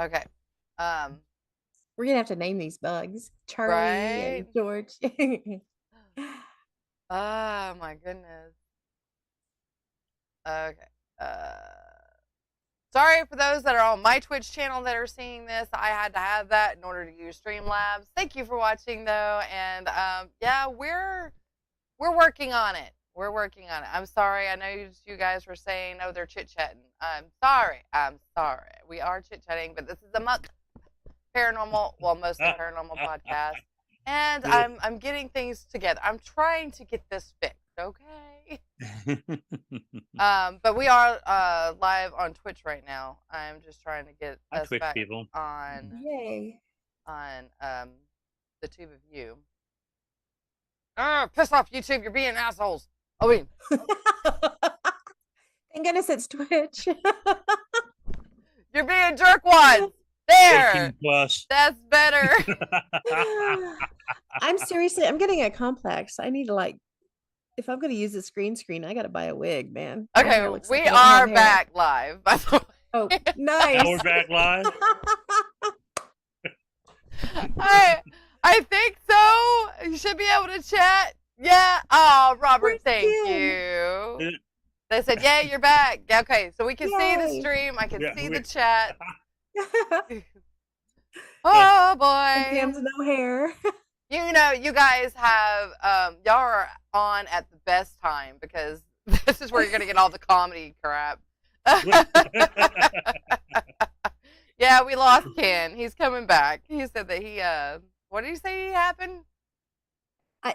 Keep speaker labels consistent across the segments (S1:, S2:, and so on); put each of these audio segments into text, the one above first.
S1: Okay.
S2: We're gonna have to name these bugs. Charlie
S1: Right?
S2: and George.
S1: Oh my goodness. Okay. Sorry for those that are on my Twitch channel that are seeing this. I had to have that in order to use Streamlabs. Thank you for watching though, and yeah, we're working on it. We're working on it. I'm sorry. I know you guys were saying, oh, they're chit chatting. I'm sorry. I'm sorry. We are chit chatting, but this is a muck paranormal, well, mostly paranormal podcast, and I'm getting things together. I'm trying to get this fixed. Okay. But we are live on Twitch right now. I'm just trying to get
S3: Hi,
S1: us
S3: Twitch
S1: back
S3: people.
S1: on
S2: Yay.
S1: the tube of you. Piss off, YouTube! You're being assholes. I mean,
S2: Thank goodness it's Twitch.
S1: you're being jerkwads. There.
S3: 18 plus.
S1: That's better.
S2: I'm getting a complex. I need to if I'm going to use the screen, I got to buy a wig, man.
S1: Okay, we are back live. By the way.
S2: Oh, nice.
S3: Now we're back live.
S1: I think so. You should be able to chat. Yeah. Oh, Robert, thank you. They said, yeah, you're back. Okay, so we can see the stream. I can see the chat. Oh, boy.
S2: Sam's no hair.
S1: You know, you guys have, y'all are on at the best time because this is where you're going to get all the comedy crap. Yeah, we lost Ken. He's coming back. He said that he, what did he say happened?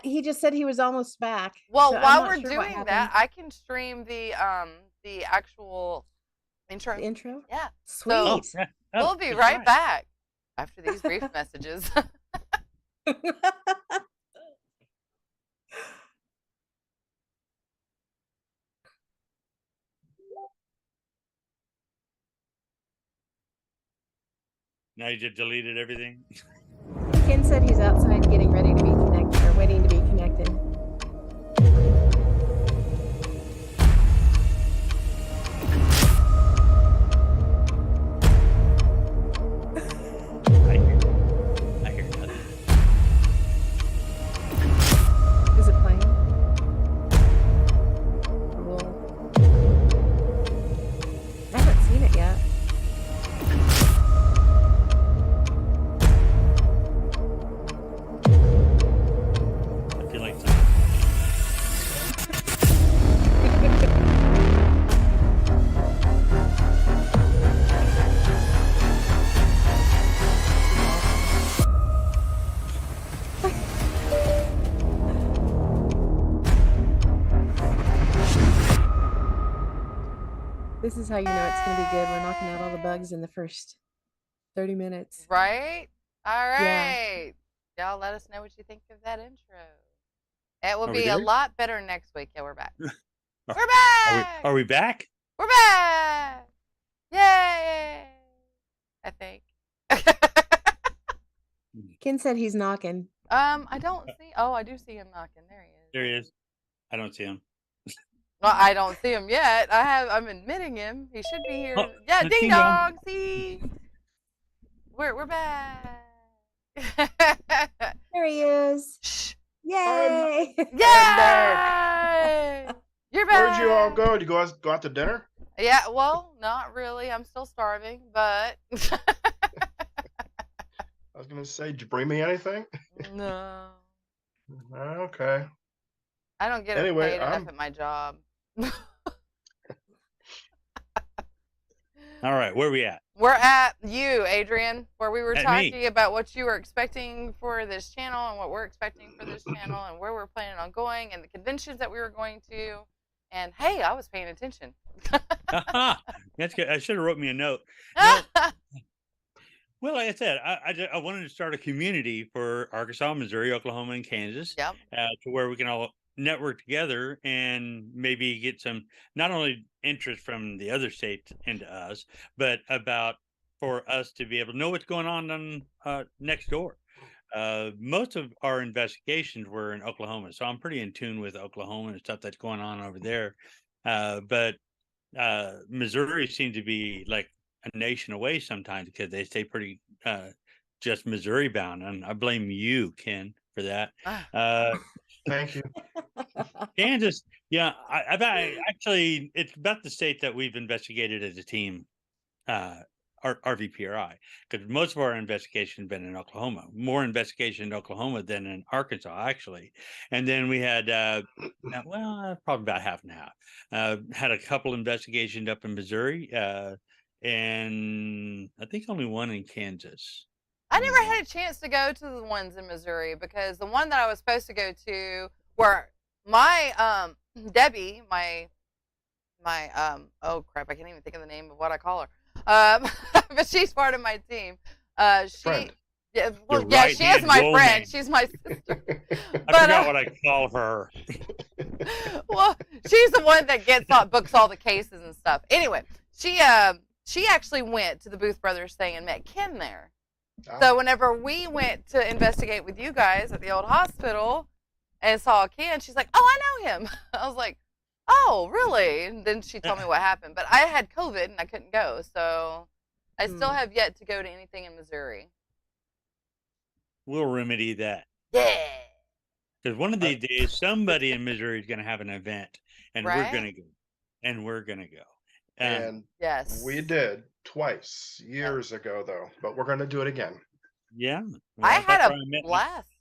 S2: He just said he was almost back.
S1: Well, so while we're doing that, I can stream the actual intro.
S2: The intro?
S1: Yeah.
S2: Sweet.
S1: So we'll be right back after these brief messages.
S3: Now you just deleted everything.
S2: Ken said he's outside getting ready to be connected, or waiting to be connected.
S3: I hear nothing.
S2: Is it playing? Cool. I haven't seen it yet.
S3: I feel like
S2: This is how you know it's going to be good. We're knocking out all the bugs in the first 30 minutes.
S1: Right? All right. Yeah. Y'all let us know what you think of that intro. It will be a lot better next week. Yeah, we're back. We're back!
S3: Are we back?
S1: We're back! Yay! I think.
S2: Ken said he's knocking.
S1: I don't see. Oh, I do see him knocking. There he is.
S3: There he is. I don't see him.
S1: Well, I don't see him yet. I'm admitting him. He should be here. Oh, yeah, ding dong. See, we're back.
S2: There he is.
S1: Shh.
S2: Yay!
S1: Yay! You're back.
S4: Where'd you all go? Did you go out to dinner?
S1: Yeah. Well, not really. I'm still starving, but.
S4: I was gonna say, did you bring me anything?
S1: No.
S4: Okay.
S1: I don't get paid enough at my job.
S3: All right, where are we at?
S1: We're at you, Adrian, where we were talking about what you were expecting for this channel and what we're expecting for this channel and where we're planning on going and the conventions that we were going to. And hey, I was paying attention.
S3: That's good. I should have wrote me a note. Well, like I said, I wanted to start a community for Arkansas, Missouri, Oklahoma, and Kansas,
S1: yep.
S3: To where we can all network together and maybe get some not only interest from the other states into us, but for us to be able to know what's going on next door. Most of our investigations were in Oklahoma, so I'm pretty in tune with Oklahoma and stuff that's going on over there. But Missouri seemed to be like a nation away sometimes because they stay pretty just Missouri bound, and I blame you, Ken, for that.
S4: Thank you.
S3: Kansas, actually, it's about the state that we've investigated as a team, RVPRI, because most of our investigation has been in Oklahoma, more investigation in Oklahoma than in Arkansas, actually. And then we had, probably about half and half, had a couple investigations up in Missouri, and I think only one in Kansas.
S1: I never had a chance to go to the ones in Missouri because the one that I was supposed to go to, where my Debbie, my oh crap, I can't even think of the name of what I call her. But she's part of my team.
S4: Friend.
S1: Yeah, well, yeah, she is my friend. She's my sister.
S3: I forgot what I call her.
S1: Well, she's the one that books all the cases and stuff. Anyway, she actually went to the Booth Brothers thing and met Ken there. So whenever we went to investigate with you guys at the old hospital and saw Ken, she's like, "Oh, I know him." I was like, "Oh, really?" And then she told me what happened. But I had COVID and I couldn't go, so I still have yet to go to anything in Missouri.
S3: We'll remedy that.
S1: Yeah.
S3: Because one of these days, somebody in Missouri is going to have an event, and
S1: Right?
S3: we're going to go. And we're going to go.
S4: And
S1: yes,
S4: we did twice years ago, though, but we're going to do it again.
S3: Yeah.
S1: I had a blast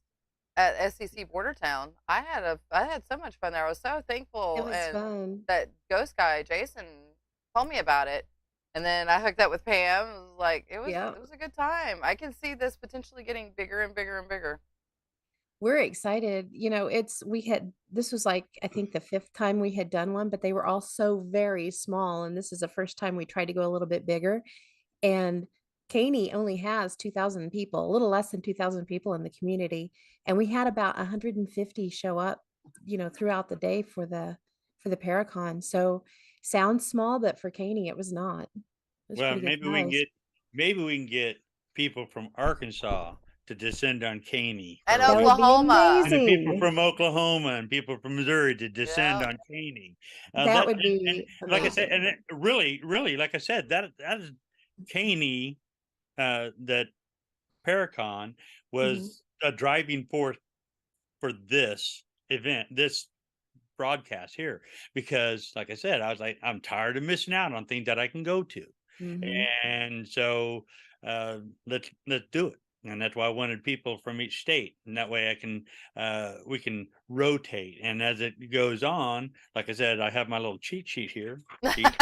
S1: at SCC Bordertown. I had so much fun there. I was so thankful.
S2: It was fun.
S1: That ghost guy, Jason, told me about it. And then I hooked up with Pam. It was like, it was a good time. I can see this potentially getting bigger and bigger and bigger.
S2: We're excited. You know, this was like, I think the 5th time we had done one, but they were all so very small. And this is the first time we tried to go a little bit bigger. And Caney only has 2,000 people, a little less than 2,000 people in the community. And we had about 150 show up, throughout the day for the Paracon. So sounds small, but for Caney, it was not.
S3: Well, maybe we can get people from Arkansas to descend on Caney.
S1: And Oklahoma.
S3: And people from Oklahoma and people from Missouri to descend on Caney.
S2: That would be
S3: like I said, and it really, like I said, that is Caney, that Paracon was a driving force for this event, this broadcast here, because like I said, I was like, I'm tired of missing out on things that I can go to. And so let's do it. And that's why I wanted people from each state, and that way we can rotate. And as it goes on, like I said, I have my little cheat sheet here. I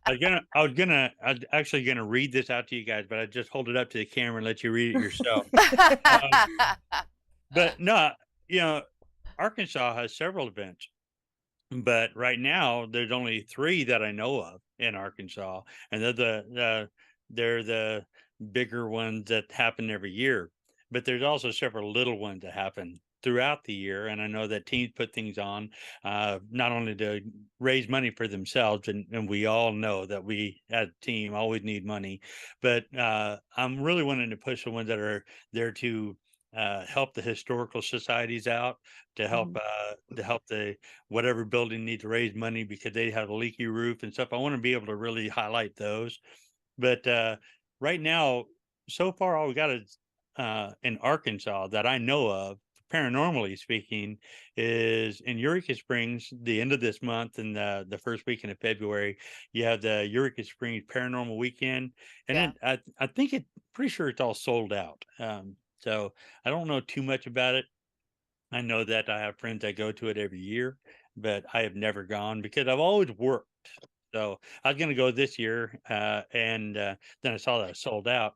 S3: was actually gonna read this out to you guys, but I just hold it up to the camera and let you read it yourself. But no, Arkansas has several events, but right now there's only 3 that I know of in Arkansas, and they're the bigger ones that happen every year. But there's also several little ones that happen throughout the year, and I know that teams put things on not only to raise money for themselves, and we all know that we as a team always need money, but I'm really wanting to push the ones that are there to help the historical societies out, to help the whatever building needs to raise money because they have a leaky roof and stuff. I want to be able to really highlight those. But right now, so far, all we got is in Arkansas that I know of, paranormally speaking, is in Eureka Springs. The end of this month and the first weekend of February, you have the Eureka Springs Paranormal Weekend, and I think pretty sure it's all sold out. So I don't know too much about it. I know that I have friends that go to it every year, but I have never gone because I've always worked. So I was going to go this year, and then I saw that it sold out.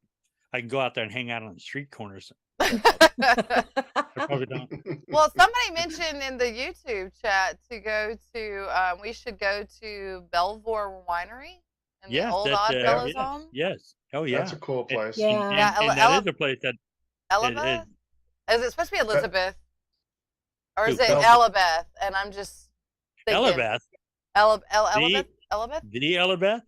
S3: I can go out there and hang out on the street corners. Probably don't.
S1: Well, somebody mentioned in the YouTube chat to go to, we should go to Belvoir Winery in the old Oddfellows home.
S3: Yes. Oh, yeah.
S4: That's a cool place.
S2: Yeah.
S3: And that is a place that
S1: Elizabeth? Is it supposed to be Elizabeth? Or is it
S4: Belvoir.
S1: Elabeth? And I'm just thinking.
S3: Elabeth.
S1: Elabeth? Elabeth?
S3: The Elabeth?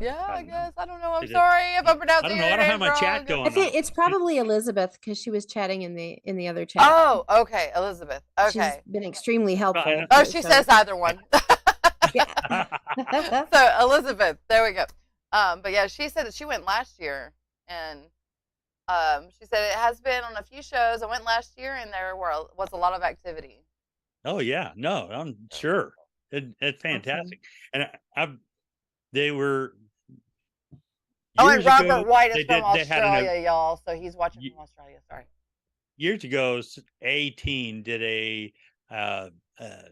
S1: Yeah, I guess. I don't know. I'm sorry if I'm pronouncing it.
S3: I don't have my chat going on.
S2: It's probably Elizabeth because she was chatting in the other chat.
S1: Oh, okay. Elizabeth. Okay.
S2: She's been extremely helpful.
S1: Oh, she says either one.
S2: Yeah.
S1: So Elizabeth, there we go. But yeah, she said that she went last year, and she said it has been on a few shows. I went last year, and there was a lot of activity.
S3: Oh yeah, no, I'm sure it's
S2: Awesome.
S3: fantastic. And they were
S1: Oh, and
S3: years ago.
S1: Robert White is
S3: They
S1: from
S3: did. They had an
S1: Australia, y'all. So he's watching
S3: y-
S1: from Australia. Sorry.
S3: years ago. A-Team did a uh, uh,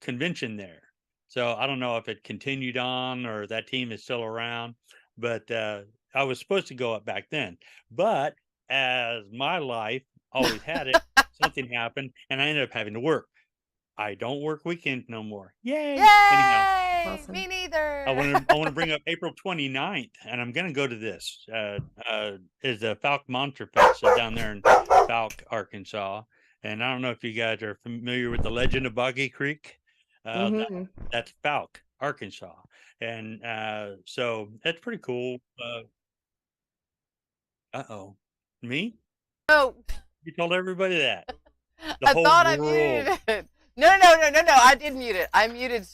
S3: convention there. So I don't know if it continued on or that team is still around, but I was supposed to go up back then. But as my life always had it, something happened and I ended up having to work. I don't work weekends no more. Yay! Anyhow,
S1: Yay!
S2: Awesome.
S1: Me neither.
S3: I want to bring up April 29th, and I'm going to go to this. Is the Falk Monster Fest down there in Falk, Arkansas. And I don't know if you guys are familiar with the legend of Boggy Creek.
S2: Mhm.
S3: That's Falk, Arkansas. And so that's pretty cool. Uh-oh. Me?
S1: Oh,
S3: You told everybody that. The
S1: I
S3: whole
S1: thought I
S3: world.
S1: muted it. No. I did mute it. I muted.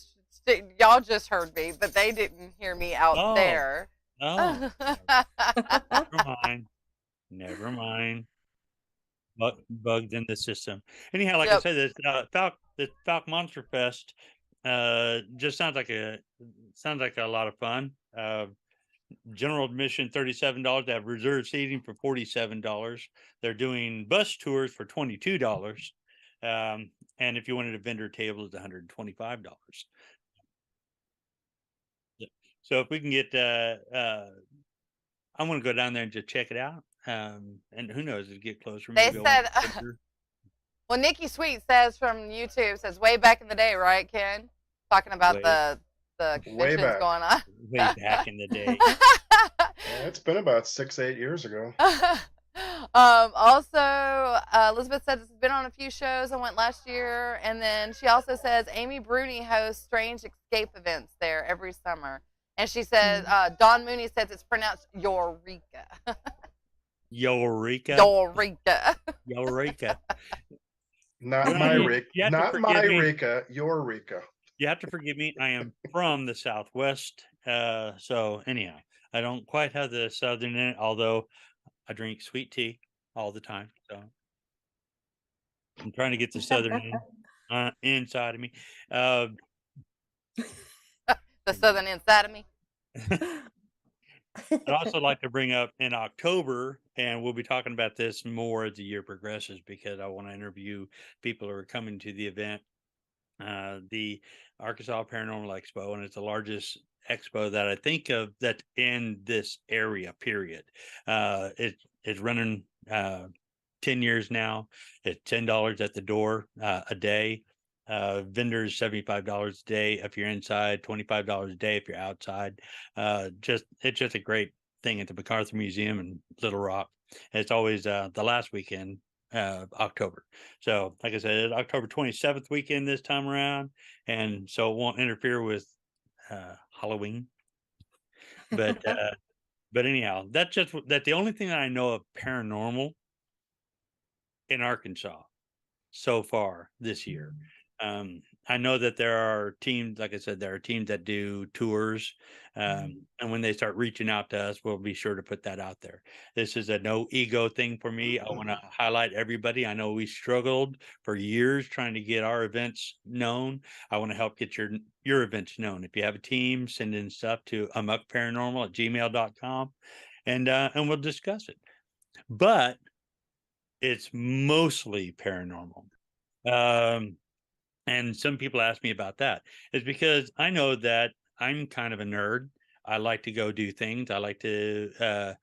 S1: Y'all just heard me, but they didn't hear me out
S3: Oh.
S1: there.
S3: Oh. Never mind. Never mind. Bugged in the system. Anyhow, like I
S1: Yep.
S3: said, this Falk Monster Fest just sounds like a lot of fun. General admission $37. They have reserved seating for $47. They're doing bus tours for $22. And if you wanted a vendor table, it's $125. So if we can get I want to go down there and just check it out. And who knows, as it get closer,
S1: They
S3: maybe I
S1: said,
S3: want to
S1: well, Nikki Sweet says from YouTube, says way back in the day, right, Ken? Talking about
S3: Way-
S1: the
S4: Way
S1: conventions
S4: back.
S1: going on.
S3: way back in the day.
S4: Yeah, it's been about 6-8 years ago.
S1: Also, Elizabeth said it's been on a few shows. I went last year, and then she also says Amy Bruni hosts strange escape events there every summer. And she said Don Mooney says it's pronounced Eureka.
S3: Eureka.
S1: Eureka.
S3: Eureka.
S4: Not
S3: Well,
S4: my
S3: you-
S4: Rika.
S3: you have to
S4: Not
S3: forgive
S4: my
S3: me.
S4: Rika. Your Rika.
S3: You have to forgive me. I am from the Southwest. So anyhow, I don't quite have the Southern in it, although I drink sweet tea all the time. So I'm trying to get the Southern inside of me.
S1: The southern inside of me.
S3: I'd also like to bring up in October, and we'll be talking about this more as the year progresses because I want to interview people who are coming to the event, the Arkansas Paranormal Expo, and it's the largest expo that I think of that's in this area, period. It's running 10 years now. It's $10 at the door a day. Vendors $75 a day if you're inside, $25 a day if you're outside. It's just a great thing at the MacArthur Museum in Little Rock. And it's always the last weekend October. So like I said, it's October 27th weekend this time around, and so it won't interfere with Halloween. But anyhow, that's the only thing that I know of paranormal in Arkansas so far this year. I know that there are teams, like I said, there are teams that do tours. And when they start reaching out to us, we'll be sure to put that out there. This is a no ego thing for me. I want to highlight everybody. I know we struggled for years trying to get our events known. I want to help get your events known. If you have a team, send in stuff to amokparanormal@gmail.com and we'll discuss it. But it's mostly paranormal. And some people ask me about that. It's because I know that I'm kind of a nerd. I like to go do things. I like to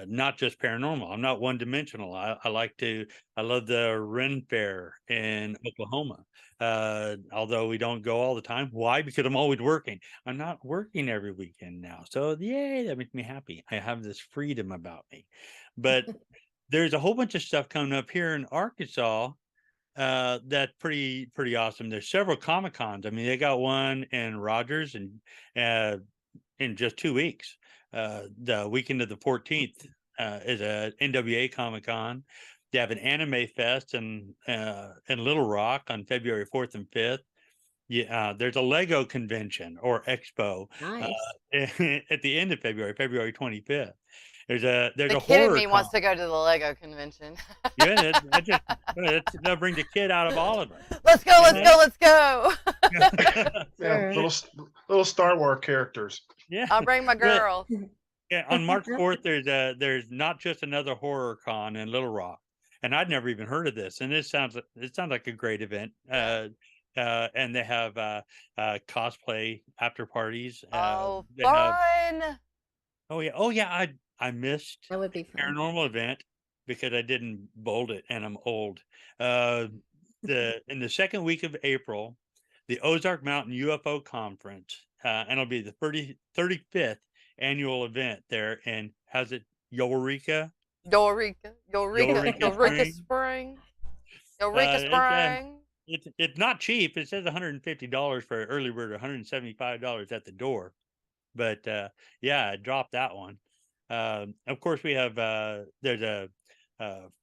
S3: not just paranormal. I'm not one dimensional. I love the Ren Fair in Oklahoma. Although we don't go all the time. Why? Because I'm always working. I'm not working every weekend now. So yay, that makes me happy. I have this freedom about me. But there's a whole bunch of stuff coming up here in Arkansas that's pretty awesome. There's several Comic Cons. I mean, they got one in Rogers and in just 2 weeks. The weekend of the 14th is a NWA Comic Con. They have an Anime Fest in Little Rock on February 4th and 5th. Yeah, there's a Lego convention or expo
S2: Nice.
S3: at the end of February 25th. There's
S1: The
S3: a
S1: kid in
S3: horror
S1: me
S3: con.
S1: wants to go to the Lego convention.
S3: Yeah, they'll bring the kid out of all of them.
S1: Let's go, let's go, let's go.
S4: Yeah,
S2: Sure.
S4: little Star Wars characters.
S3: Yeah.
S1: I'll bring my
S3: Well,
S1: girl.
S3: yeah, on March 4th, there's not just another horror con in Little Rock, and I'd never even heard of this. And it sounds like a great event. And they have cosplay after parties.
S1: Oh,
S3: They have
S1: fun.
S3: oh yeah. I missed
S2: That would be fun.
S3: paranormal event because I didn't bold it, and I'm old. In the second week of April, the Ozark Mountain UFO Conference, and it'll be the 35th annual event there in how's it Eureka
S1: Eureka
S3: Spring.
S1: Spring.
S3: Uh,
S1: Eureka
S3: it's,
S1: Spring.
S3: it's not cheap. It says $150 for early bird, $175 at the door. But yeah, I dropped that one. Of course, we have there's a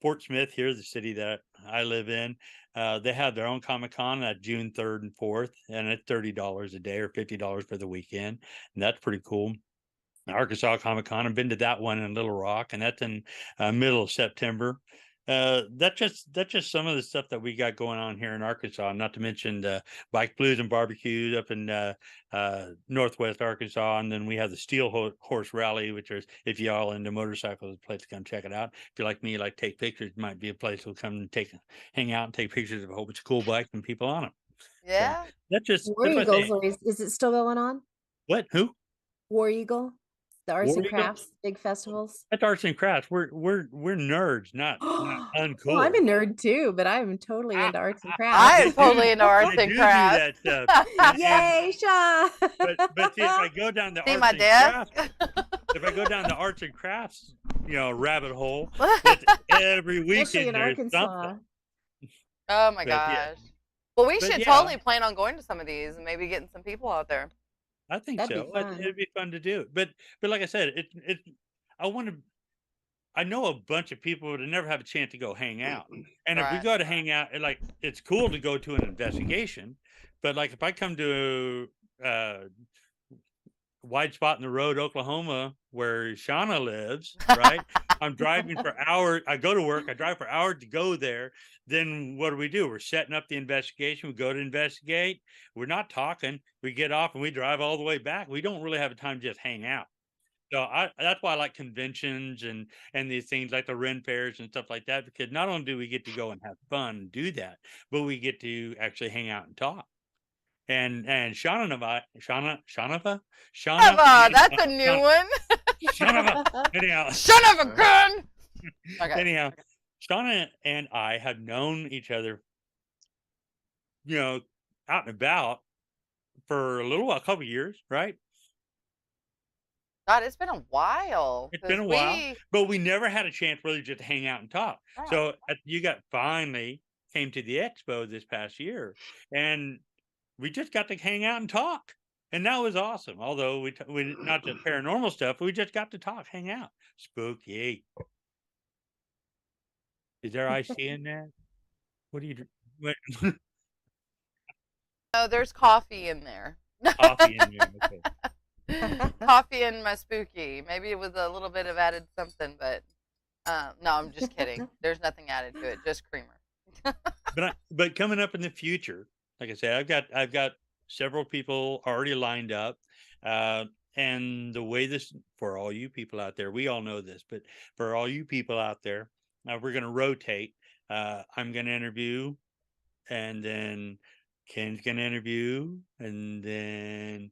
S3: Fort Smith here, the city that I live in. They have their own Comic-Con at June 3rd and 4th, and it's $30 a day or $50 for the weekend, and that's pretty cool. Arkansas Comic-Con, I've been to that one in Little Rock, and that's in middle of September. That's just some of the stuff that we got going on here in Arkansas. Not to mention the bike blues and barbecues up in Northwest Arkansas, and then we have the Steel Horse Rally, which is if y'all into motorcycles, a place to come check it out. If you like me, like take pictures, it might be a place we'll come and hang out and take pictures of a whole bunch of cool bikes and people on them.
S1: Yeah.
S3: So that's
S2: War
S3: what I
S2: Eagles,
S3: say.
S2: is it still going on?
S3: What? Who?
S2: War Eagle, the arts
S3: War
S2: and
S3: Eagle?
S2: crafts, big festivals.
S3: That's arts and crafts. We're nerds, not uncool.
S2: Well, I'm a nerd too, but I'm totally into arts and
S1: I
S2: crafts.
S1: am totally into arts
S3: They
S1: and
S3: do
S1: crafts.
S3: that stuff. And,
S2: Yay, Shaw!
S3: but see, if I go down the
S1: See
S3: arts
S1: my
S3: and
S1: desk?
S3: crafts, if I go down the arts and crafts, rabbit hole, it's every
S2: Especially
S3: weekend
S2: in
S3: there's
S2: Arkansas.
S3: something.
S1: Oh my
S3: But yeah,
S1: gosh. Well, we
S3: but
S1: should
S3: yeah,
S1: totally plan on going to some of these and maybe getting some people out there.
S3: I think
S2: That'd be
S3: so.
S2: fun.
S3: It'd be fun to do. But like I said, I know a bunch of people that never have a chance to go hang out. And if we
S1: Right.
S3: go to hang out, it's cool to go to an investigation. But like if I come to wide spot in the road, Oklahoma, where Shauna lives, right? I'm driving for hours. I go to work. I drive for hours to go there. Then what do? We're setting up the investigation. We go to investigate. We're not talking. We get off and we drive all the way back. We don't really have a time to just hang out. So that's why I like conventions and these things like the Ren fairs and stuff like that, because not only do we get to go and have fun and do that, but we get to actually hang out and talk. And Shauna,
S1: That's a new one.
S3: anyhow,
S1: Son of a gun. Okay.
S3: anyhow, Shauna and I have known each other, out and about for a little while, a couple years, right?
S1: God, it's been a while.
S3: It's been a while, but we never had a chance really just to hang out and talk.
S1: Right.
S3: So you finally came to the expo this past year, and we just got to hang out and talk, and that was awesome. Although we not just paranormal stuff, we just got to talk, hang out. Spooky. Is there iced tea in that? What do you what?
S1: No, there's coffee in there.
S3: Coffee in there? Okay.
S1: Coffee in my spooky. Maybe it was a little bit of added something, but no, I'm just kidding. There's nothing added to it, just creamer.
S3: But coming up in the future, like I said, I've got several people already lined up, and the way this for all you people out there, we all know this, but for all you people out there, we're going to rotate. I'm going to interview, and then Ken's going to interview, and then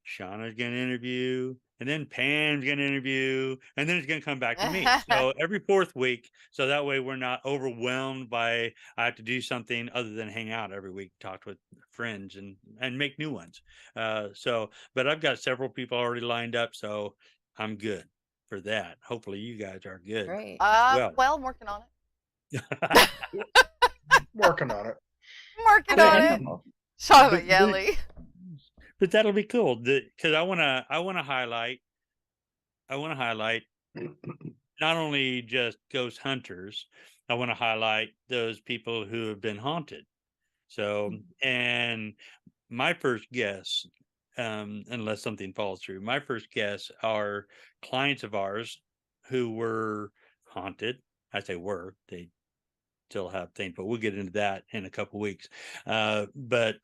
S3: Shauna's going to interview, and then Pam's going to interview, and then it's going to come back to me. So every fourth week, so that way we're not overwhelmed by I have to do something other than hang out every week, talk with friends, and make new ones. But I've got several people already lined up, so I'm good for that. Hopefully you guys are good.
S2: Great.
S1: Well, I'm working on it.
S4: Working on it.
S1: I'm working on it. Shut up, Yelly.
S3: But that'll be cool because I want to highlight not only just ghost hunters, I want to highlight those people who have been haunted. So, and my first guess, unless something falls through, my first guess are clients of ours who were haunted. I say were, they still have things, but we'll get into that in a couple weeks. But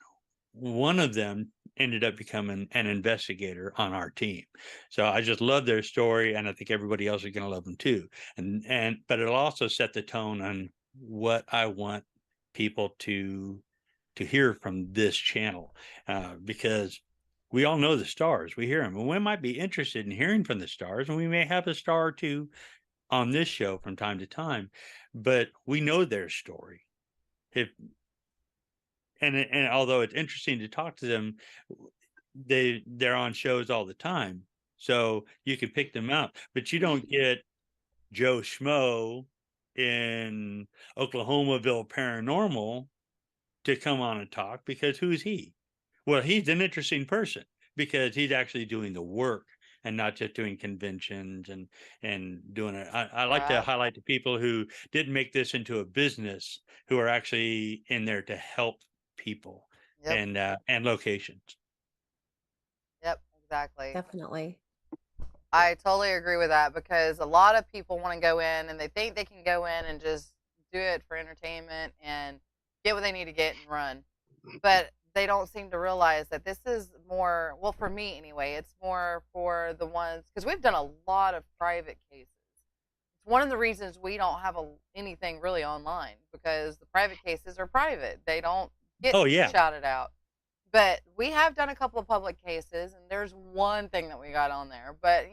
S3: one of them ended up becoming an investigator on our team. So I just love their story, and I think everybody else is going to love them too. And but it'll also set the tone on what I want people to hear from this channel, because we all know the stars, we hear them, and we might be interested in hearing from the stars, and we may have a star or two on this show from time to time, but we know their story. If and although it's interesting to talk to them, they're on shows all the time, so you can pick them out, but you don't get Joe Schmo in Oklahomaville Paranormal to come on and talk, because who's he? Well, he's an interesting person because he's actually doing the work and not just doing conventions and doing it. I like to
S1: Right.
S3: highlight the people who didn't make this into a business, who are actually in there to help people
S1: Yep.
S3: and locations.
S1: Yep. Exactly.
S2: Definitely.
S1: I totally agree with that, because a lot of people want to go in and they think they can go in and just do it for entertainment and get what they need to get and run. But they don't seem to realize that this is more, well, for me anyway, it's more for the ones, because we've done a lot of private cases. It's one of the reasons we don't have anything really online, because the private cases are private. They don't get
S3: Oh yeah.
S1: shouted out. But we have done a couple of public cases, and there's one thing that we got on there. But,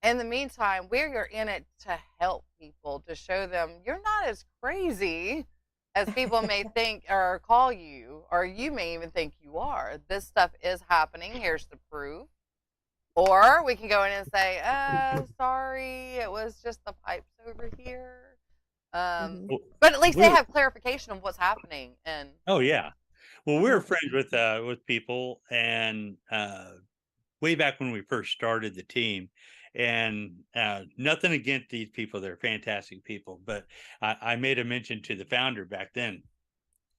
S1: in the meantime, we're in it to help people, to show them you're not as crazy as people may think or call you, or you may even think you are. This stuff is happening. Here's the proof. Or we can go in and say, sorry, it was just the pipes over here.
S2: Mhm.
S1: But at least they
S3: We're-
S1: have clarification of what's happening. And
S3: Oh yeah. Well, we're friends with people, and way back when we first started the team, and nothing against these people, they're fantastic people, but I made a mention to the founder back then.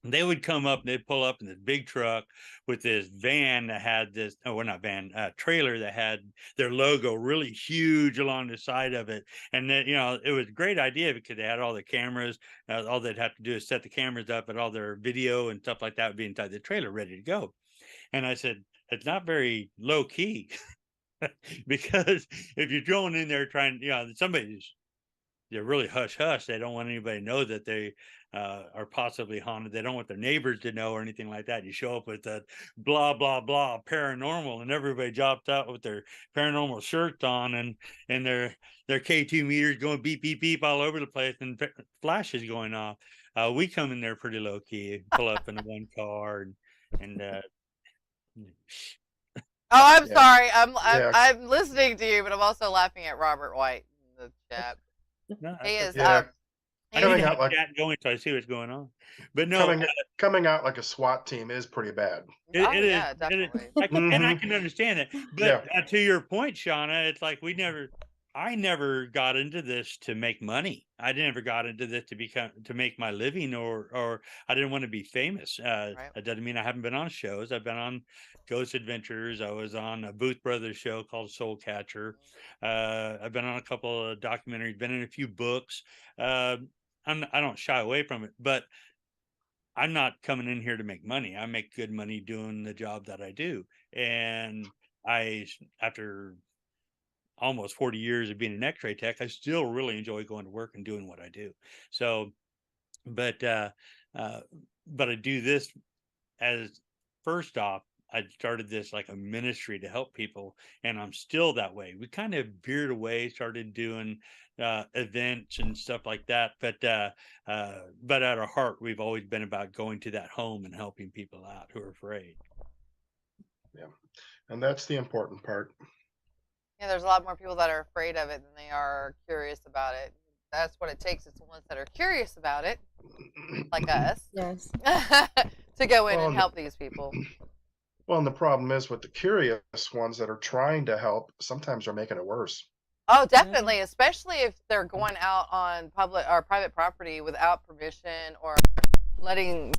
S3: They would come up and they'd pull up in this big truck with this van that had this, oh, well, not van, trailer that had their logo really huge along the side of it. And then, it was a great idea because they had all the cameras. All they'd have to do is set the cameras up, and all their video and stuff like that would be inside the trailer ready to go. And I said, it's not very low key. Because if you're going in there trying, they're really hush hush. They don't want anybody to know that they are possibly haunted. They don't want their neighbors to know or anything like that. You show up with that blah blah blah paranormal, and everybody drops out with their paranormal shirts on, and their K2 meters going beep beep beep all over the place, and flashes going off. We come in there pretty low key, pull up in one car, and
S1: oh, I'm
S4: Yeah.
S1: sorry.
S4: Yeah.
S1: I'm listening to you, but I'm also laughing at Robert White in the chat.
S3: no,
S1: He is.
S4: Yeah.
S3: I
S4: Coming
S3: need to
S4: out
S3: have
S4: like-
S3: chat going so I see what's going on. But no,
S4: coming out like a SWAT team is pretty bad.
S3: It is.
S1: Yeah, definitely.
S3: And I can understand it. But
S4: Yeah.
S3: To your point, Shauna, it's like I never got into this to make money. I never got into this to make my living, or I didn't want to be famous.
S1: Right.
S3: That doesn't mean I haven't been on shows. I've been on Ghost Adventures. I was on a Booth Brothers show called Soul Catcher. I've been on a couple of documentaries, been in a few books. I don't shy away from it, but I'm not coming in here to make money. I make good money doing the job that I do. And after almost 40 years of being an X-ray tech, I still really enjoy going to work and doing what I do. So, but I do this as, first off, I started this like a ministry to help people, and I'm still that way. We kind of veered away, started doing events and stuff like that, but at our heart, we've always been about going to that home and helping people out who are afraid.
S4: Yeah. And that's the important part.
S1: Yeah, there's a lot more people that are afraid of it than they are curious about it. That's what it takes. It's the ones that are curious about it, like us,
S2: Yes.
S1: to go in
S4: Well,
S1: and help these people.
S4: Well, and the problem is with the curious ones that are trying to help, sometimes they're making it worse.
S1: Oh, definitely, especially if they're going out on public or private property without permission, or letting.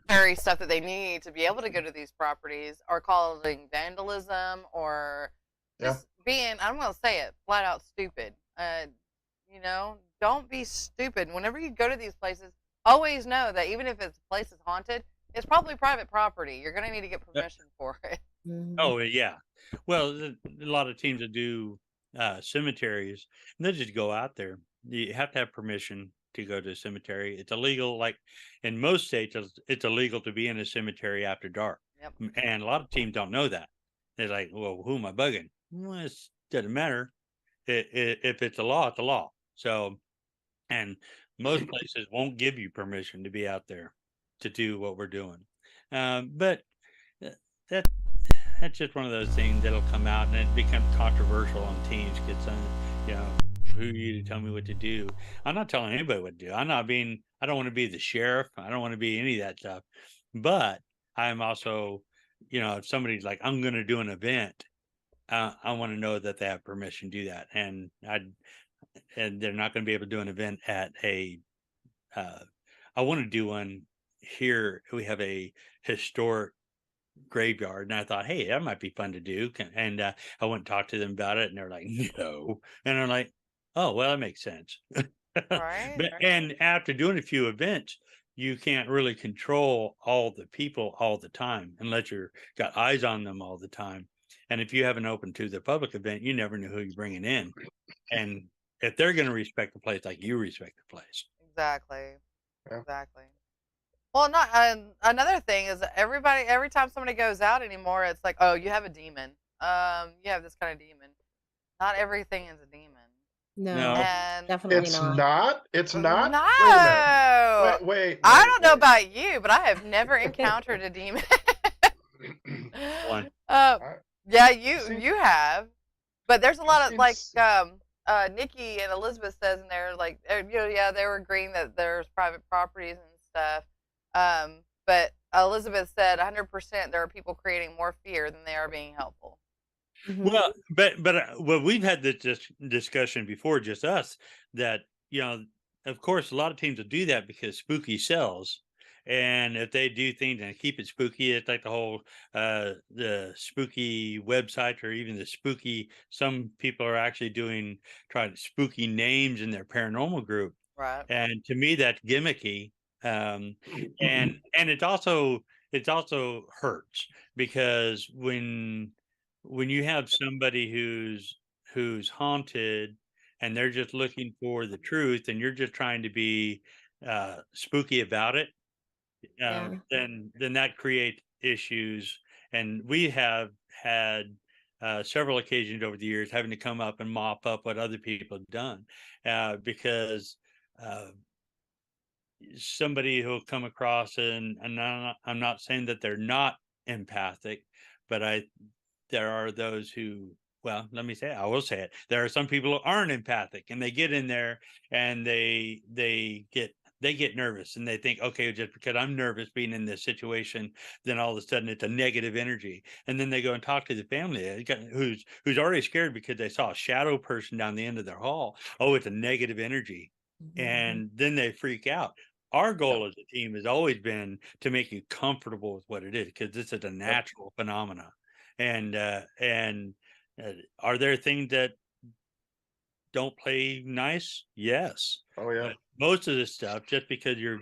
S1: necessary stuff that they need to be able to go to these properties, or causing vandalism, or
S4: Yeah.
S1: just being, I'm going to say it, flat out stupid. You know, don't be stupid. Whenever you go to these places, always know that even if it's place is haunted, it's probably private property. You're going to need to get permission for it.
S2: Mhm.
S3: Oh yeah. Well, a lot of teams that do cemeteries, and they just go out there. You have to have permission to go to a cemetery. It's illegal. Like in most states, it's illegal to be in a cemetery after dark.
S1: Yep.
S3: And a lot of teams don't know that. They're like, "Well, who am I bugging?" Well, it doesn't matter. If it's a law, it's a law. So, and most places won't give you permission to be out there to do what we're doing. But uh, that that's just one of those things that'll come out and it becomes controversial on teams. Gets you know, who are you to tell me what to do? I'm not telling anybody what to do. I don't want to be the sheriff. I don't want to be any of that stuff. But I'm also, if somebody's like, I'm going to do an event, I want to know that they have permission to do that. And they're not going to be able to do an event at I want to do one here. We have a historic graveyard, and I thought, hey, that might be fun to do. And I went and talked to them about it, and they're like, no. And I'm like, oh, well, that makes sense.
S1: Right.
S3: And after doing a few events, you can't really control all the people all the time unless you're got eyes on them all the time. And if you have an open to the public event, you never know who you're bringing in. And if they're going to respect the place like you respect the place.
S1: Exactly.
S4: Yeah.
S1: Exactly. Well, not another thing is that every time somebody goes out anymore, it's like, oh, you have a demon. You have this kind of demon. Not everything is a demon.
S2: No,
S3: No.
S1: And
S2: definitely
S4: It's
S2: not.
S4: not. It's not.
S1: No.
S4: Wait a minute. Wait.
S1: I don't know about you, but I have never encountered a demon.
S3: One.
S1: Yeah,
S4: See-
S1: you have, but there's a lot of like
S4: It's-
S1: Nikki and Elizabeth says in there, like yeah, they were agreeing that there's private properties and stuff. But Elizabeth said 100% there are people creating more fear than they are being helpful.
S2: Mhm.
S3: Well, but we've had this discussion before, just us, that of course, a lot of teams will do that because spooky sells, and if they do things and keep it spooky, it's like the whole the spooky website, or even the spooky. Some people are actually trying spooky names in their paranormal group,
S1: Right.
S3: and to me, that's gimmicky. And it also hurts, because when you have somebody who's haunted and they're just looking for the truth, and you're just trying to be spooky about it,
S2: Yeah.
S3: then that creates issues. And we have had several occasions over the years having to come up and mop up what other people have done, because somebody who'll come across, and I'm not saying that they're not empathic, but there are those who, well, let me say it, I will say it. There are some people who aren't empathic, and they get in there and they get nervous, and they think, okay, just because I'm nervous being in this situation, then all of a sudden it's a negative energy. And then they go and talk to the family who's already scared because they saw a shadow person down the end of their hall. Oh, it's a negative energy.
S2: Mhm.
S3: And then they freak out. Our goal as a team has always been to make you comfortable with what it is, because this is a natural phenomena. And are there things that don't play nice? Yes.
S4: Oh yeah.
S3: But most of this stuff, just because you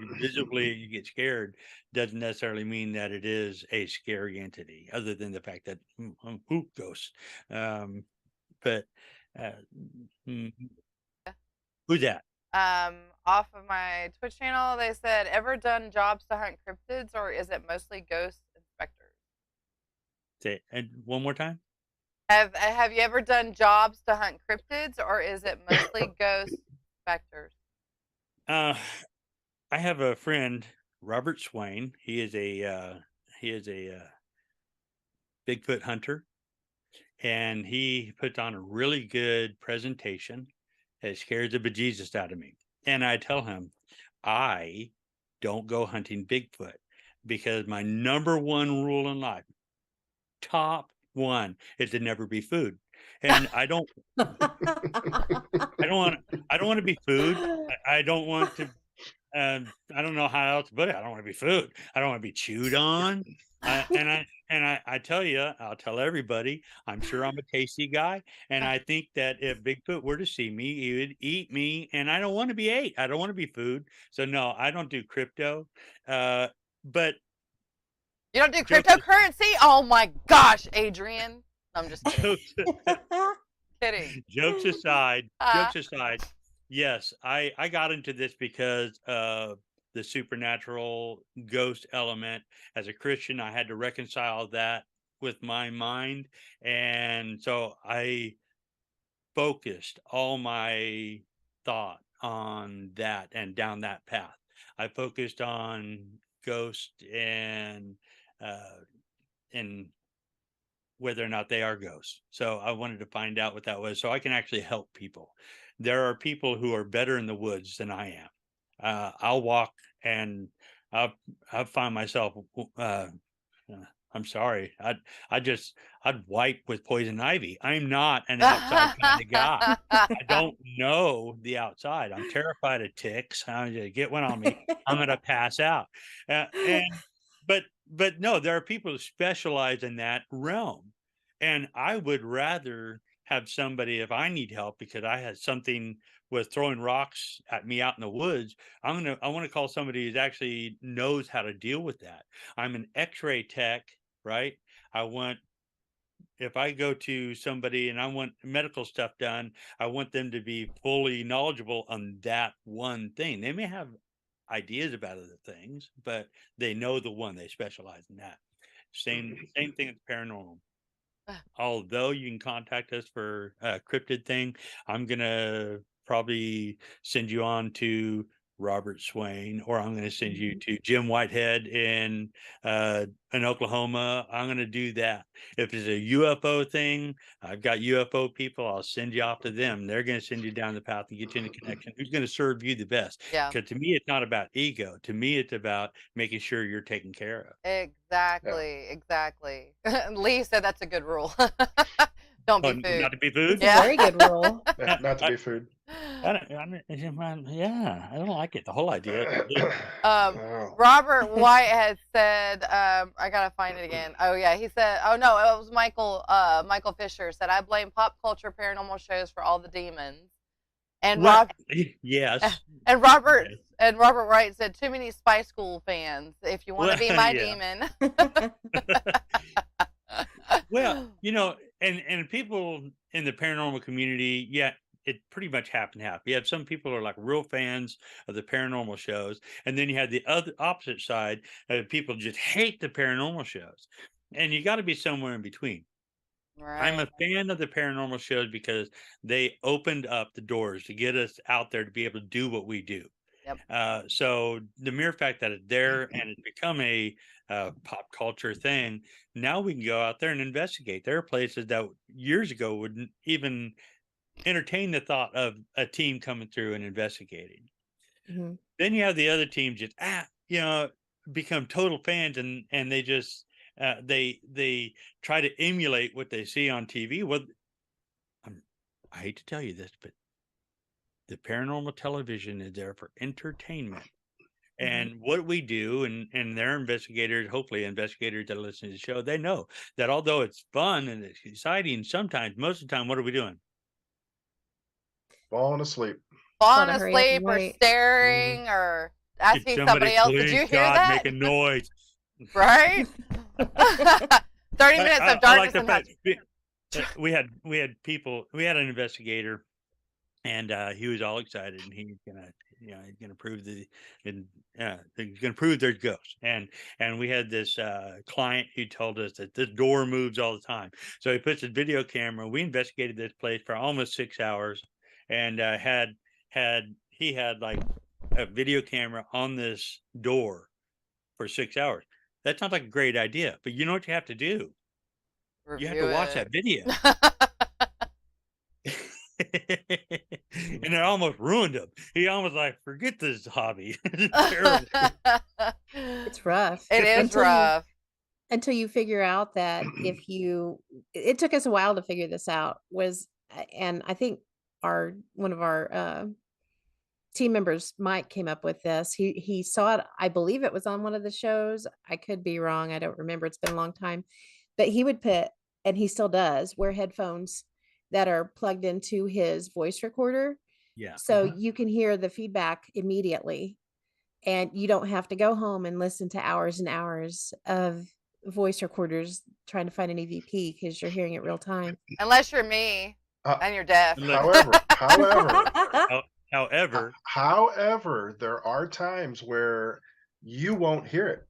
S3: get scared, doesn't necessarily mean that it is a scary entity, other than the fact that ghosts. But mm, who's that?
S1: Off of my Twitch channel, they said, ever done jobs to hunt cryptids, or is it mostly ghost inspectors?
S3: Say, and one more time.
S1: Have you ever done jobs to hunt cryptids, or is it mostly ghost inspectors?
S3: I have a friend, Robert Swain. He is a Bigfoot hunter, and he puts on a really good presentation. It scares the bejesus out of me. And I tell him, I don't go hunting Bigfoot, because my number one rule in life, top one, is to never be food. And I don't want to be food. I don't want to I don't know how else to put it. I don't want to be food. I don't want to be chewed on. I tell you, I'll tell everybody. I'm sure I'm a tasty guy, and I think that if Bigfoot were to see me, he would eat me, and I don't want to be ate. I don't want to be food. So no, I don't do crypto. But
S1: You don't do
S3: jokes
S1: cryptocurrency? Oh my gosh, Adrian. I'm just kidding.
S3: jokes,
S1: Kidding.
S3: jokes aside,
S1: Uh,
S3: yes, I got into this because of the supernatural ghost element. As a Christian, I had to reconcile that with my mind, and so I focused all my thought on that and down that path. I focused on ghost uh and whether or not they are ghosts. So I wanted to find out what that was so I can actually help people. There are people who are better in the woods than I am. I'll walk and I'll, I'll find myself, uh, I'm sorry. I'd wipe with poison ivy. I'm not an outside kind of guy. I don't know the outside. I'm terrified of ticks. I'm gonna get one on me. I'm gonna pass out. And but no, there are people who specialize in that realm, and I would rather have somebody if I need help because I had something with throwing rocks at me out in the woods. I want to call somebody who actually knows how to deal with that. I'm an X-ray tech, right? I want if I go to somebody and I want medical stuff done, I want them to be fully knowledgeable on that one thing. They may have ideas about other things, but they know the one, they specialize in that. Same thing with paranormal. Although you can contact us for a cryptid thing, I'm gonna probably send you on to Robert Swain, or I'm gonna send you to Jim Whitehead in Oklahoma. I'm gonna do that. If it's a UFO thing, I've got UFO people. I'll send you off to them. They're gonna send you down the path and get you in a connection. Who's gonna serve you the best?
S1: yeah,
S3: Because to me, it's not about ego. To me, it's about making sure you're taken care of.
S4: Yeah.
S1: exactly. Lee said that's a good rule. Don't
S3: Oh,
S1: be food.
S3: not to be food.
S2: It's a very good rule.
S4: Not to be food.
S3: Yeah, I don't like it. The whole idea.
S4: Oh.
S1: Robert White had said, I gotta find it again. Oh yeah, he said, oh no, it was Michael Fisher said, I blame pop culture paranormal shows for all the demons. And
S3: Yes.
S1: and Robert Wright said, too many Spy School fans. If you want to be my
S3: Yeah.
S1: demon.
S3: Well, and people in the paranormal community, yeah, it pretty much half and half. You have some people who are like real fans of the paranormal shows, and then you have the other opposite side of people just hate the paranormal shows. And you got to be somewhere in between. I'm
S1: Right.
S3: a fan of the paranormal shows because they opened up the doors to get us out there to be able to do what we do.
S1: Yep.
S3: So the mere fact that it's there and it's become a pop culture thing, now we can go out there and investigate. There are places that years ago wouldn't even entertain the thought of a team coming through and investigating.
S2: Mhm.
S3: Then you have the other team just become total fans and they just they try to emulate what they see on TV. Well, I hate to tell you this, but the paranormal television is there for entertainment. And what we do, and their investigators, hopefully investigators that listen to the show, they know that although it's fun and it's exciting, sometimes, most of the time, what are we doing?
S4: Falling asleep.
S1: Falling
S2: Gotta hurry up and
S1: asleep or
S2: wait.
S1: staring or asking
S3: Somebody,
S1: somebody else, did
S3: please,
S1: you hear
S3: God,
S1: that?
S3: make a noise.
S1: Right? 30 minutes
S3: I
S1: of darkness
S3: like the
S1: and
S3: fact we had an investigator, and he was all excited, and he's gonna prove he's gonna prove there's ghosts, and we had this client who told us that this door moves all the time. So he puts a video camera. We investigated this place for almost 6 hours, and he had like a video camera on this door for 6 hours. That sounds like a great idea, but you know what you have to do? You have to
S1: review
S3: watch that video. And it almost ruined him. He almost like, forget this hobby. It's terrible.
S2: It's rough.
S1: It is
S2: Until
S1: rough.
S2: until you figure out that it took us a while to figure this out, and I think one of our team members, Mike came up with this. He saw it, I believe it was on one of the shows. I could be wrong. I don't remember. It's been a long time. But he would put, and he still does, wear headphones that are plugged into his voice recorder.
S3: Yeah.
S2: So you can hear the feedback immediately. And you don't have to go home and listen to hours and hours of voice recorders trying to find an EVP because you're hearing it real time.
S1: Unless you're me
S4: Uh,
S1: and you're deaf.
S3: However,
S4: However, there are times where you won't hear it,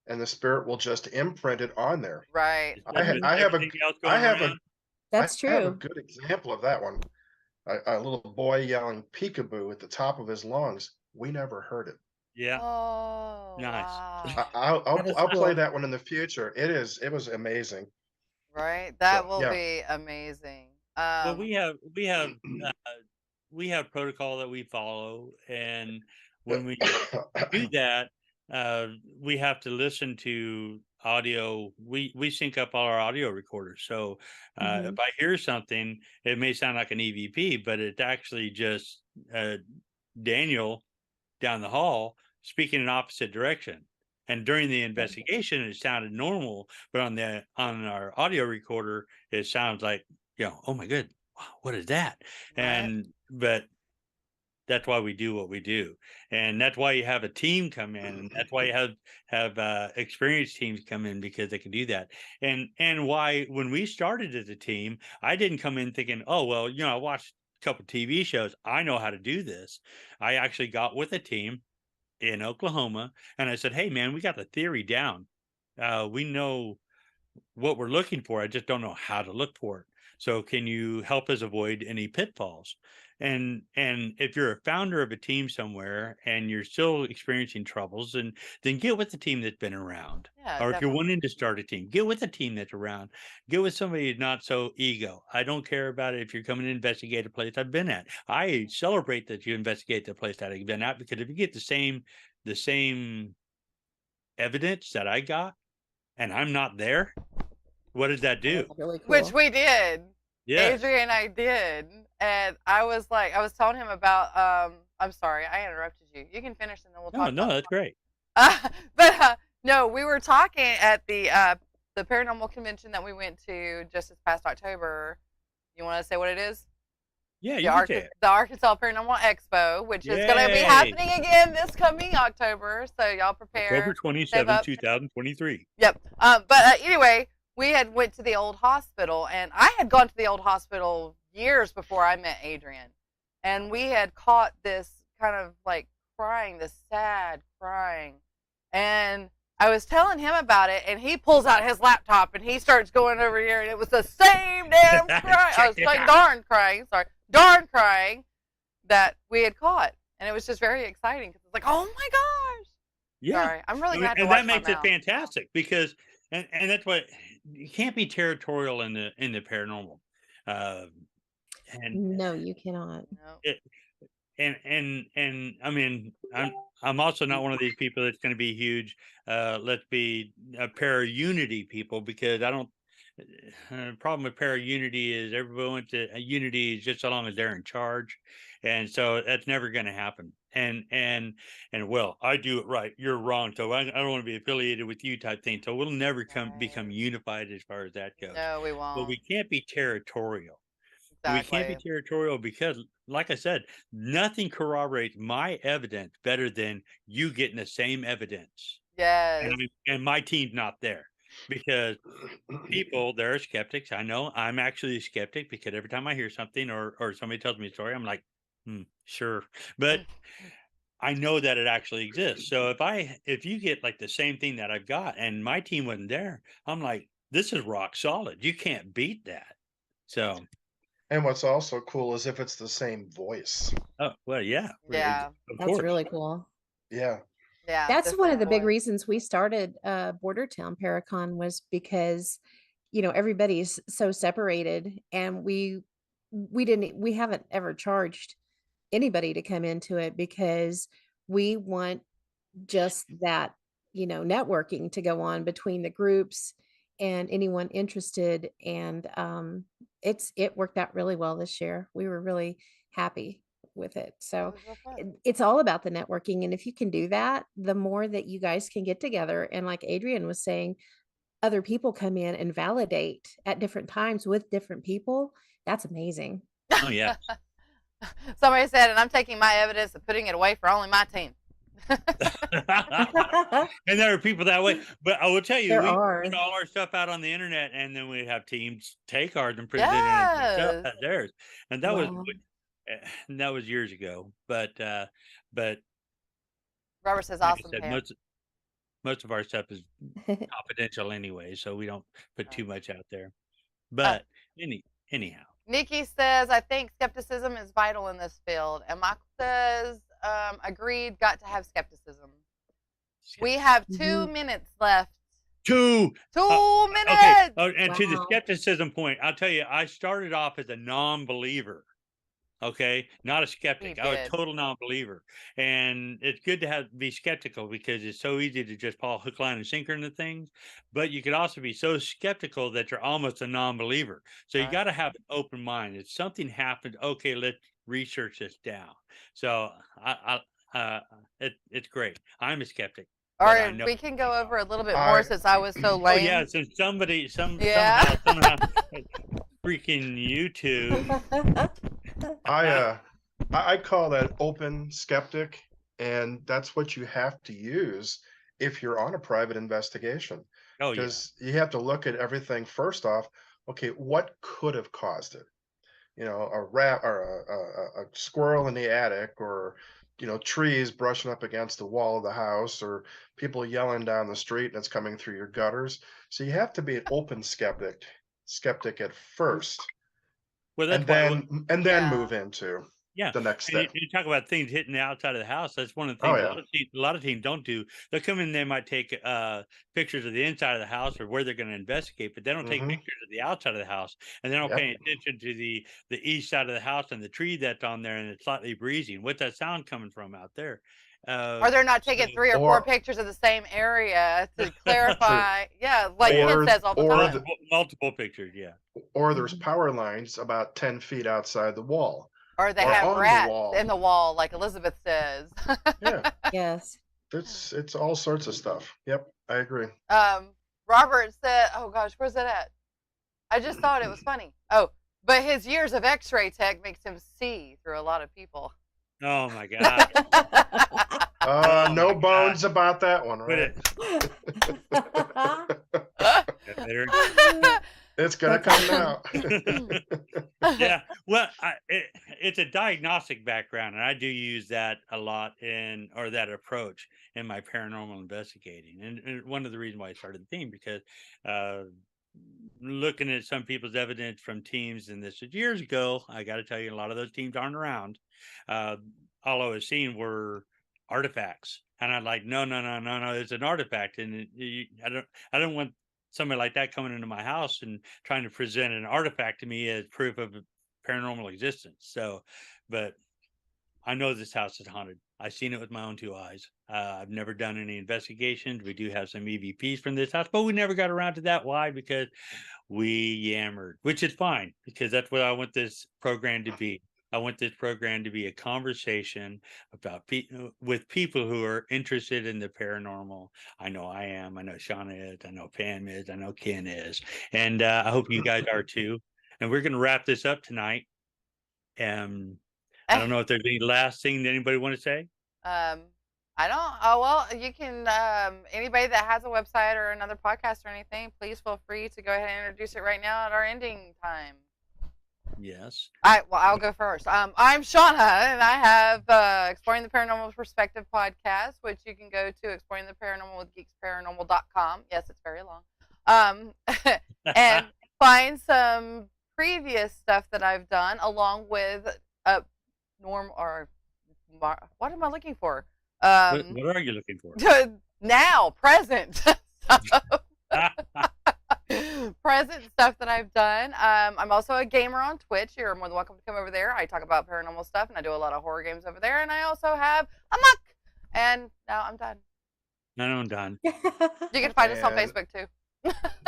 S4: and the spirit will just imprint it on there.
S1: Right.
S4: I have a
S2: That's
S4: I have a
S2: true.
S4: good example of that one. A little boy yelling peekaboo at the top of his lungs. We never heard it.
S3: Yeah.
S1: Oh,
S3: Nice.
S1: wow.
S4: I'll play that one in the future. It was amazing.
S1: Right. That
S4: So,
S1: will
S4: yeah.
S1: be amazing.
S3: Well, we have protocol that we follow, and when we do that, we have to listen to audio. We sync up all our audio recorders. So if I hear something, it may sound like an EVP, but it's actually just Daniel down the hall speaking in opposite direction. And during the investigation, it sounded normal, but on our audio recorder, it sounds like, oh my good, wow, what is that?
S1: Right.
S3: But that's why we do what we do, and that's why you have a team come in, and that's why you have experienced teams come in, because they can do that. And why, when we started as a team, I didn't come in thinking, oh well, I watched a couple TV shows, I know how to do this. I actually got with a team in Oklahoma, and I said, hey man, we got the theory down. We know what we're looking for. I just don't know how to look for it. So can you help us avoid any pitfalls? And if you're a founder of a team somewhere and you're still experiencing troubles, then get with the team that's been around.
S1: Yeah,
S3: Or if you're
S1: definitely.
S3: wanting to start a team, get with a team that's around. Get with somebody who's not so ego. I don't care about it if you're coming to investigate a place I've been at. I celebrate that you investigate the place that I've been at, because if you get the same evidence that I got and I'm not there, what does that do?
S2: That's really cool.
S1: Which we did.
S3: Yes.
S1: Adrian and I did. And I was telling him about, I'm sorry, I interrupted you. You can finish and then we'll talk.
S3: No, that's great.
S1: But no, we were talking at the paranormal convention that we went to just this past October. You want to say what it is?
S3: Yeah, you
S1: The,
S3: can say it.
S1: the Arkansas Paranormal Expo, which is going to be
S3: Yay.
S1: happening again this coming October. So y'all prepare.
S3: October 27, 2023.
S1: Yep. But anyway, we had went to the old hospital, and I had gone to the old hospital years before I met Adrian, and we had caught this kind of like crying, this sad crying, and I was telling him about it, and he pulls out his laptop and he starts going over here, and it was the same damn cry. I was like, darn crying that we had caught, and it was just very exciting because it's like, oh my gosh.
S3: Yeah.
S1: Sorry, I'm really glad to
S3: and
S1: watch
S3: that makes
S1: my
S3: it
S1: mouth.
S3: fantastic, because and that's what, you can't be territorial in the paranormal. And
S2: No, you cannot.
S1: No.
S3: and I mean, I'm also not one of these people that's going to be huge. Let's be a para-unity people, because I don't. The problem with para-unity is everybody wants to unity just so long as they're in charge, and so that's never going to happen. And well, I do it right, you're wrong, so I don't want to be affiliated with you type thing. So we'll never become unified as far as that goes.
S1: No, we won't.
S3: But we can't be territorial.
S1: Exactly.
S3: We can't be territorial because, like I said, nothing corroborates my evidence better than you getting the same evidence.
S1: Yes.
S3: And my team's not there, because people, there are skeptics. I know I'm actually a skeptic, because every time I hear something or somebody tells me a story, I'm like, sure. But I know that it actually exists. So if you get like the same thing that I've got and my team wasn't there, I'm like, this is rock solid. You can't beat that. So.
S4: And what's also cool is if it's the same voice.
S3: Oh, well, yeah.
S1: Yeah.
S2: That's really cool.
S4: Yeah.
S1: Yeah.
S2: That's one of the big
S1: voice.
S2: reasons we started Border Town Paracon, was because, everybody's so separated, and we haven't ever charged anybody to come into it, because we want just that, networking to go on between the groups and anyone interested. And it worked out really well this year. We were really happy with it.
S1: It
S2: So
S1: was real fun.
S2: it's all about the networking. And if you can do that, the more that you guys can get together. And like Adrian was saying, other people come in and validate at different times with different people. That's amazing.
S3: Oh yeah.
S1: Somebody said, and I'm taking my evidence and putting it away for only my team.
S3: And there are people that way, but I will tell you,
S2: There
S3: we
S2: are.
S3: put all our stuff out on the internet, and then we have teams take ours and present it
S1: Yes.
S3: as theirs, and that
S2: Wow.
S3: was years ago. But
S1: Robert says,
S3: like I
S1: awesome,
S3: said,
S1: Pam.
S3: most of our stuff is confidential anyway, so we don't put too
S1: Right.
S3: much out there. But anyhow,
S1: Nikki says, I think skepticism is vital in this field. And Michael says, agreed, got to have skepticism. We have 2 minutes left.
S3: 2
S1: minutes.
S3: Okay. Oh, and to the
S2: Wow.
S3: skepticism point, I'll tell you, I started off as a non-believer. Okay, not a skeptic. I was a
S1: did.
S3: total non-believer, and it's good to be skeptical because it's so easy to just fall hook, line, and sinker into things. But you could also be so skeptical that you're almost a non-believer. So you
S1: Right.
S3: got to have an open mind. If something happened, okay, let's research this down. So it's great. I'm a skeptic.
S1: All
S3: but I
S1: right,
S3: know.
S1: we can go over a little bit
S4: I-
S1: more since I was so
S3: Oh
S1: lame.
S3: yeah, so somebody
S1: Yeah.
S3: somehow freaking YouTube.
S4: I call that open skeptic, and that's what you have to use if you're on a private investigation,
S3: Oh yeah.
S4: because you have to look at everything first off. Okay, what could have caused it? You know, a rat or a squirrel in the attic, or trees brushing up against the wall of the house, or people yelling down the street and it's coming through your gutters. So you have to be an open skeptic at first,
S3: Well, that's
S4: and
S3: why.
S4: then
S1: Yeah.
S4: move into
S3: Yeah,
S4: the next
S3: and
S4: step.
S3: you talk about things hitting the outside of the house. That's one of the
S4: Oh,
S3: things
S4: yeah.
S3: a lot of teams don't do. They'll come in, they might take pictures of the inside of the house or where they're going to investigate, but they don't take
S4: Mhm.
S3: pictures of the outside of the house, and they don't
S4: Yep.
S3: pay attention to the east side of the house and the tree that's on there, and it's slightly breezy. And what's that sound coming from out there?
S1: Or they're not taking
S3: So-
S1: 3 or 4
S4: Or-
S1: pictures of the same area to clarify. Yeah, like Ken
S4: Or-
S1: says all the
S4: or
S1: time.
S3: multiple pictures, yeah.
S4: Or there's power lines about 10 feet outside the wall.
S1: Or they
S4: or
S1: have
S4: on the
S1: rats
S4: wall.
S1: in the wall, like Elizabeth says.
S4: Yeah,
S2: Yes.
S4: it's all sorts of stuff. Yep, I agree.
S1: Robert said, oh gosh, where's that at? I just thought it was funny. Oh, but his years of x-ray tech makes him see through a lot of people.
S3: Oh my god.
S4: No
S3: my
S4: bones about that one,
S3: Quit
S4: right?
S3: it. Better.
S4: It's gonna come out.
S3: Yeah, well, it's a diagnostic background, and I do use that a lot or that approach in my paranormal investigating. And one of the reasons why I started the team, because looking at some people's evidence from teams, and this was years ago, I got to tell you, a lot of those teams aren't around. All I was seeing were artifacts, and I'm like, no, it's an artifact, and I don't want somebody like that coming into my house and trying to present an artifact to me as proof of paranormal existence. So, but I know this house is haunted. I've seen it with my own 2 eyes. I've never done any investigations. We do have some EVPs from this house, but we never got around to that. Why? Because we yammered, which is fine, because that's what I want this program to be. I want this program to be a conversation about with people who are interested in the paranormal. I know I am. I know Shauna is. I know Pam is. I know Ken is. And I hope you guys are too. And we're going to wrap this up tonight. I don't know if there's any last thing that anybody want to say.
S1: I don't. Oh well, you can. Anybody that has a website or another podcast or anything, please feel free to go ahead and introduce it right now at our ending time.
S3: Yes.
S1: I'll go first. I'm Shauna, and I have Exploring the Paranormal Perspective podcast, which you can go to exploringtheparanormal.com. Yes, it's very long. And find some previous stuff that I've done, along with what am I looking for?
S3: What are you looking for?
S1: Now, present. Present stuff that I've done. I'm also a gamer on Twitch. You're more than welcome to come over there. I talk about paranormal stuff, and I do a lot of horror games over there. And I also have A.M.O.K. And now I'm done.
S3: No, I'm done.
S1: You can find us on
S4: And-
S1: Facebook too.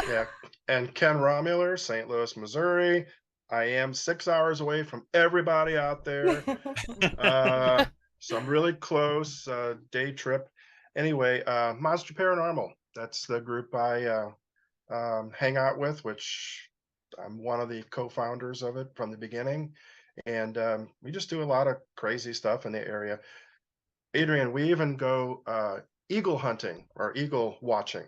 S4: Yeah. And Ken Romuler, St. Louis, Missouri. I am 6 hours away from everybody out there. So I'm really close, day trip. Anyway, Monster Paranormal, that's the group I hang out with, which I'm one of the co-founders of it from the beginning. And we just do a lot of crazy stuff in the area. Adrian, we even go eagle hunting or eagle watching.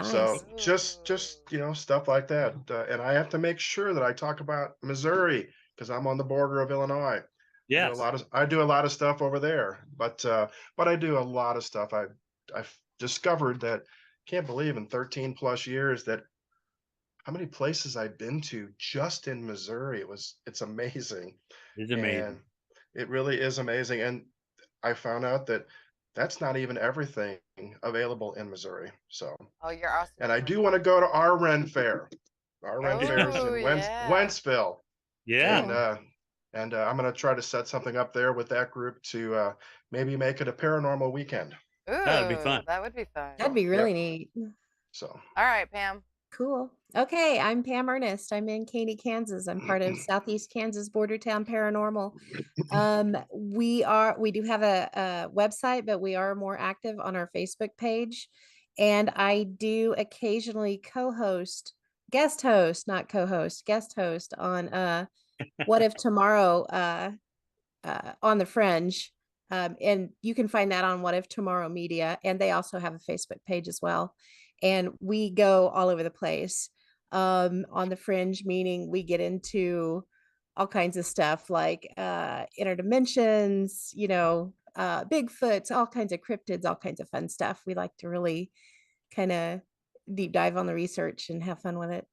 S4: So
S2: Nice.
S4: just stuff like that. And I have to make sure that I talk about Missouri because I'm on the border of Illinois.
S3: Yes.
S4: I do a lot of stuff over there, but I do a lot of stuff. I've discovered that can't believe in 13 plus years that how many places I've been to just in Missouri. It's amazing.
S3: It's amazing.
S4: And it really is amazing. And I found out that that's not even everything available in Missouri. So,
S1: Oh, you're awesome.
S4: and I do want to go to our Ren Fair. Our Ren Fair is
S1: Oh,
S4: in
S1: yeah.
S4: Wentzville.
S3: Yeah.
S4: And I'm going to try to set something up there with that group to maybe make it a paranormal weekend.
S1: Ooh,
S3: That'd be fun.
S1: that would be fun.
S2: That'd be really neat.
S4: So,
S1: All right, Pam.
S2: Cool. Okay, I'm Pam Ernest. I'm in Katy, Kansas. I'm part of Southeast Kansas Border Town Paranormal. We do have a website, but we are more active on our Facebook page. And I do occasionally guest host on What If Tomorrow on the Fringe. And you can find that on What If Tomorrow Media. And they also have a Facebook page as well. And we go all over the place on the Fringe, meaning we get into all kinds of stuff like interdimensions, Bigfoots, all kinds of cryptids, all kinds of fun stuff. We like to really kind of deep dive on the research and have fun with it.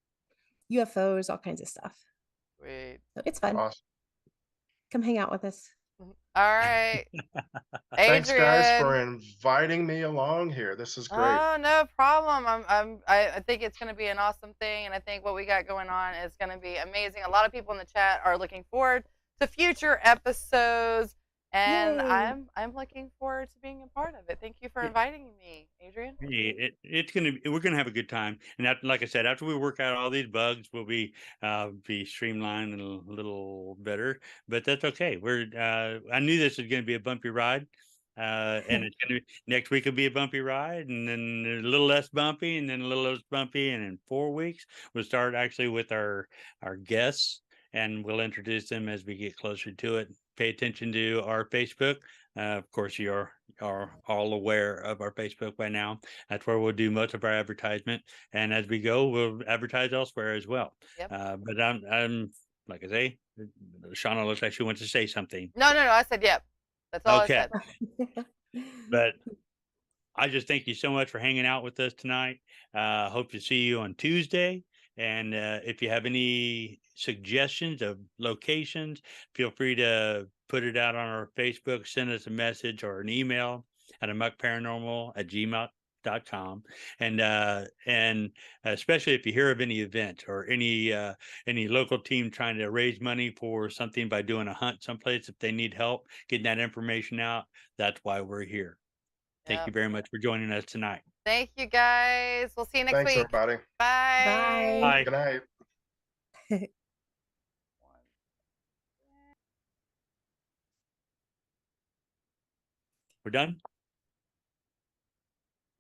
S2: UFOs, all kinds of stuff.
S1: Sweet.
S2: So it's fun.
S4: awesome.
S2: Come hang out with us.
S1: All right.
S4: Thanks, guys, for
S1: Adrian.
S4: inviting me along here. This is great.
S1: Oh, no problem. I think it's going to be an awesome thing, and I think what we got going on is going to be amazing. A lot of people in the chat are looking forward to future episodes, and
S2: Yay.
S1: I'm looking forward to being a part of it. Thank you for inviting me, Adrian.
S3: We're gonna have a good time, and like I said, after we work out all these bugs, we'll be streamlined and a little better. But that's okay. I knew this was gonna be a bumpy ride, and it's gonna next week will be a bumpy ride, and then a little less bumpy, and then a little less bumpy, and in 4 weeks we'll start actually with our guests, and we'll introduce them as we get closer to it. Pay attention to our Facebook. Of course, you are all aware of our Facebook by now. That's where we'll do most of our advertisement, and as we go, we'll advertise elsewhere as well.
S1: Yep.
S3: But I'm like I say, Shauna looks like she wants to say something.
S1: No. I said yep. That's all
S3: Okay.
S1: I said.
S3: But I just thank you so much for hanging out with us tonight. Hope to see you on Tuesday. And if you have any suggestions of locations, feel free to put it out on our Facebook, send us a message or an email at amokparanormal@gmail.com. And especially if you hear of any event or any local team trying to raise money for something by doing a hunt someplace, if they need help getting that information out, that's why we're here. Thank you very much for joining us tonight.
S1: Thank you, guys. We'll see you next
S4: Thanks,
S1: week.
S4: everybody.
S1: Bye.
S3: Bye.
S4: Good night.
S3: We're done?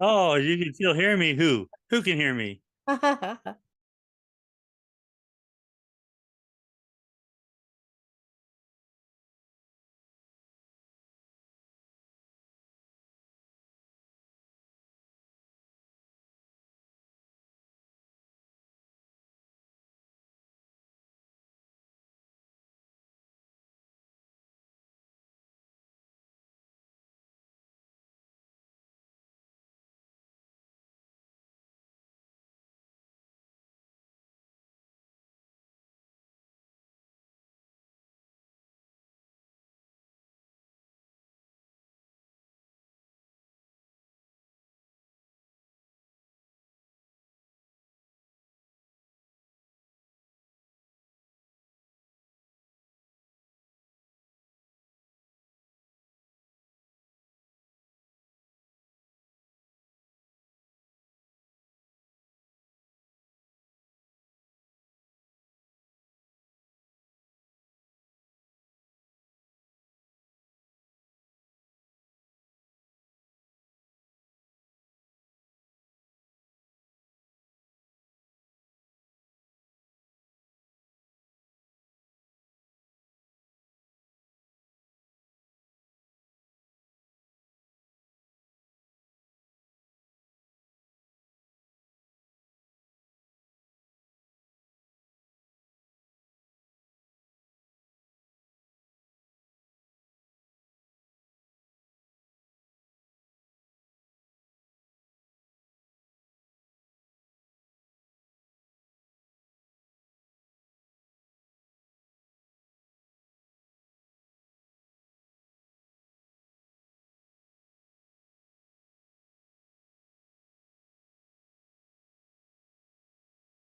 S3: Oh, you can still hear me. Who can hear me?